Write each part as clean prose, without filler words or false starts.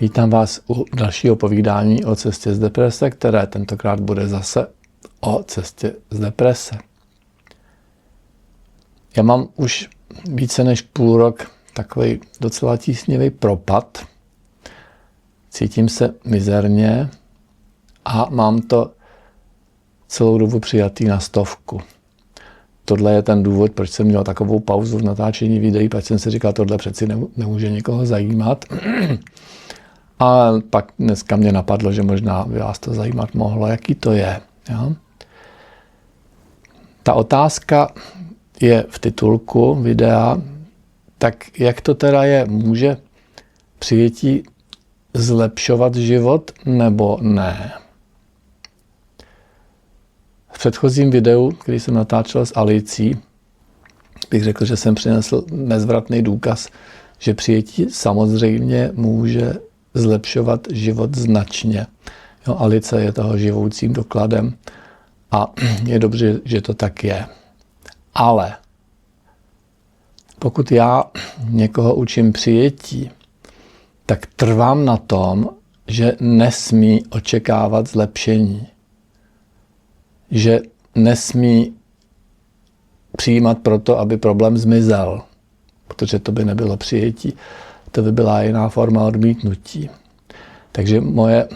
Vítám vás u dalšího povídání o cestě z deprese, které tentokrát bude zase o cestě z deprese. Já mám už více než půl rok takový docela tísnivý propad. Cítím se mizerně a mám to celou dobu přijatý na 100. Tohle je ten důvod, proč jsem měl takovou pauzu v natáčení videí, proč jsem si říkal, tohle přeci nemůže nikoho zajímat. A pak dneska mě napadlo, že možná by vás to zajímat mohlo, jaký to je. Jo? Ta otázka je v titulku videa, tak jak to teda je? Může přijetí zlepšovat život nebo ne? V předchozím videu, který jsem natáčel s Alicí, bych řekl, že jsem přinesl nezvratný důkaz, že přijetí samozřejmě může zlepšovat život značně. Jo, Alice je toho živoucím dokladem a je dobře, že to tak je. Ale pokud já někoho učím přijetí, tak trvám na tom, že nesmí očekávat zlepšení. Že nesmí přijímat proto, aby problém zmizel, protože to by nebylo přijetí, to by byla jiná forma odmítnutí. Takže moje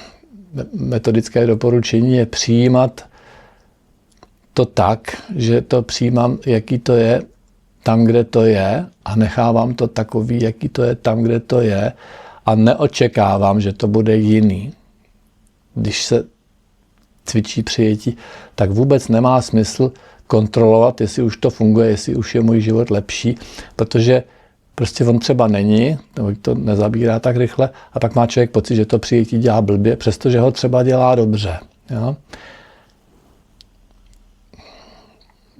metodické doporučení je přijímat to tak, že to přijímám, jaký to je tam, kde to je a nechávám to takový, jaký to je tam, kde to je a neočekávám, že to bude jiný. Když se cvičí přijetí, tak vůbec nemá smysl kontrolovat, jestli už to funguje, jestli už je můj život lepší, protože prostě on třeba není, nebo to nezabírá tak rychle a pak má člověk pocit, že to přijetí dělá blbě, přestože ho třeba dělá dobře. Jo?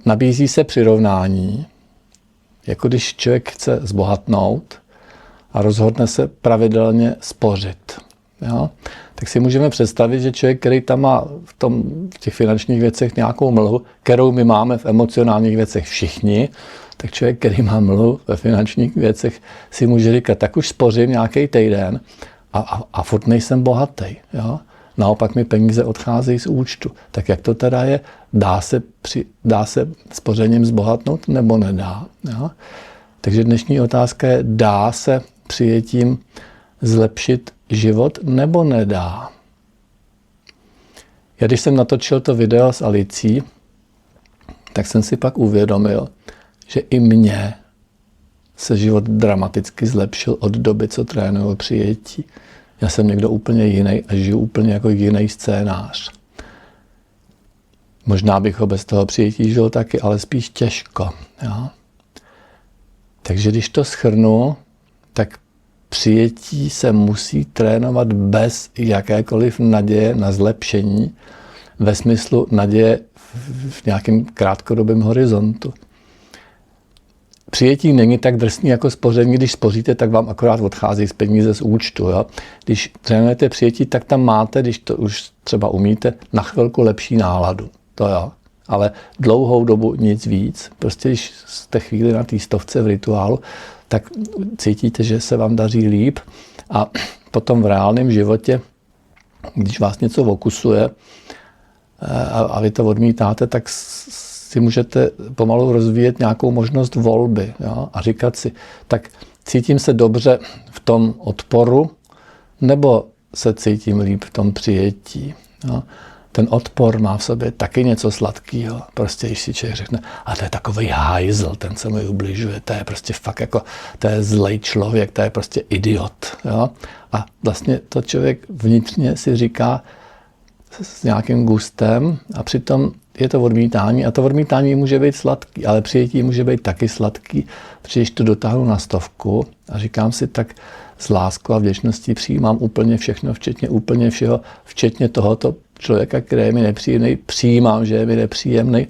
Nabízí se přirovnání, jako když člověk chce zbohatnout a rozhodne se pravidelně spořit. Jo? Tak si můžeme představit, že člověk, který tam má v těch finančních věcech nějakou mlhu, kterou my máme v emocionálních věcech všichni, tak člověk, který má mlhu ve finančních věcech, si může říkat, tak už spořím nějaký týden a furt nejsem bohatý. Jo? Naopak mi peníze odcházejí z účtu. Tak jak to teda je? Dá se spořením zbohatnout nebo nedá? Jo? Takže dnešní otázka je, dá se přijetím zlepšit život nebo nedá? Já když jsem natočil to video s Alicí, tak jsem si pak uvědomil, že i mně se život dramaticky zlepšil od doby, co trénuju přijetí. Já jsem někdo úplně jiný a žiju úplně jako jiný scénář. Možná bych ho bez toho přijetí žil taky, ale spíš těžko. Jo? Takže když to shrnu, tak přijetí se musí trénovat bez jakékoliv naděje na zlepšení, ve smyslu naděje v nějakém krátkodobém horizontu. Přijetí není tak drsný jako spoření, když spoříte, tak vám akorát odchází z peníze z účtu. Jo? Když trénujete přijetí, tak tam máte, když to už třeba umíte, na chvilku lepší náladu. To jo. Ale dlouhou dobu nic víc. Prostě když jste chvíli na té 100 v rituálu, tak cítíte, že se vám daří líp a potom v reálném životě, když vás něco okusuje a vy to odmítáte, tak si můžete pomalu rozvíjet nějakou možnost volby, jo? A říkat si, tak cítím se dobře v tom odporu, nebo se cítím líp v tom přijetí. Jo? Ten odpor má v sobě taky něco sladkého. Prostě, když si člověk řekne, a to je takový hajzl, ten se mi ubližuje, to je prostě fakt jako, to je zlej člověk, to je prostě idiot. Jo? A vlastně to člověk vnitřně si říká s nějakým gustem a přitom je to odmítání a to odmítání může být sladký, ale přijetí může být taky sladký, protože když to dotáhnu na 100 a říkám si, tak s láskou a vděčností přijímám úplně všechno, včetně úplně všeho, včetně tohoto člověka, který je mi nepříjemný, přijímám, že je mi nepříjemný,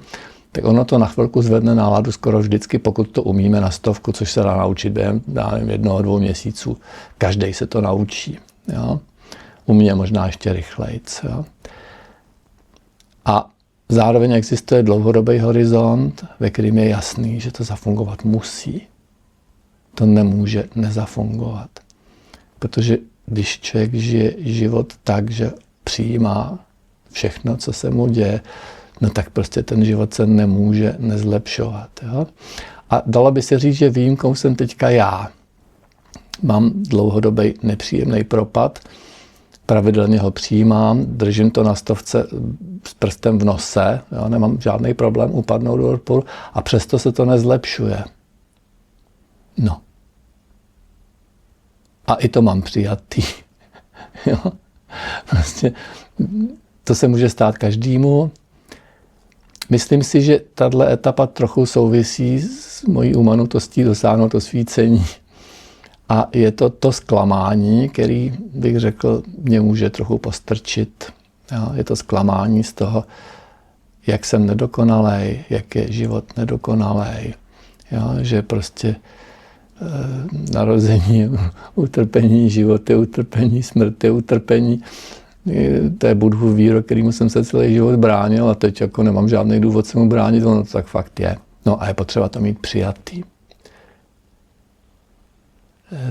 tak ono to na chvilku zvedne náladu skoro vždycky, pokud to umíme na 100, což se dá naučit během 1-2 měsíců. Každý se to naučí. Jo? U mě možná ještě rychlejc. Jo? A zároveň existuje dlouhodobý horizont, ve kterým je jasný, že to zafungovat musí. To nemůže nezafungovat. Protože když člověk žije život tak, že přijímá všechno, co se mu děje, no tak prostě ten život se nemůže nezlepšovat. Jo? A dalo by se říct, že výjimkou jsem teďka já. Mám dlouhodobý nepříjemný propad, pravidelně ho přijímám, držím to na stovce s prstem v nose, jo? Nemám žádný problém upadnout do odporu a přesto se to nezlepšuje. No. A i to mám přijatý. Jo? Prostě to se může stát každému. Myslím si, že tato etapa trochu souvisí s mojí umanutostí dosáhnout osvícení. A je to zklamání, který, bych řekl, mě může trochu postrčit. Jo? Je to zklamání z toho, jak jsem nedokonalej, jak je život nedokonalej. Jo? Že prostě narození, utrpení, život je utrpení, smrt je utrpení. To je Buddhův výrok, kterýmu jsem se celý život bránil a teď jako nemám žádný důvod se mu bránit, ono to tak fakt je. No a je potřeba to mít přijatý.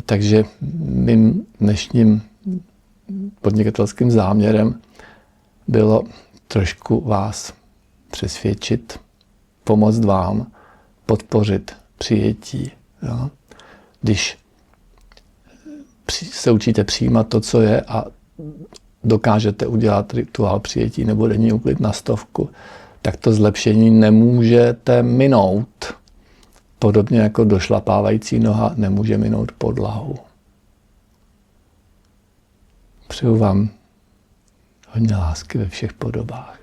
Takže mým dnešním podnikatelským záměrem bylo trošku vás přesvědčit, pomoct vám, podpořit přijetí. Jo? Když se učíte přijímat to, co je a dokážete udělat rituál přijetí nebo denní úklid na 100, tak to zlepšení nemůžete minout. Podobně jako došlapávající noha nemůže minout podlahu. Přeju vám hodně lásky ve všech podobách.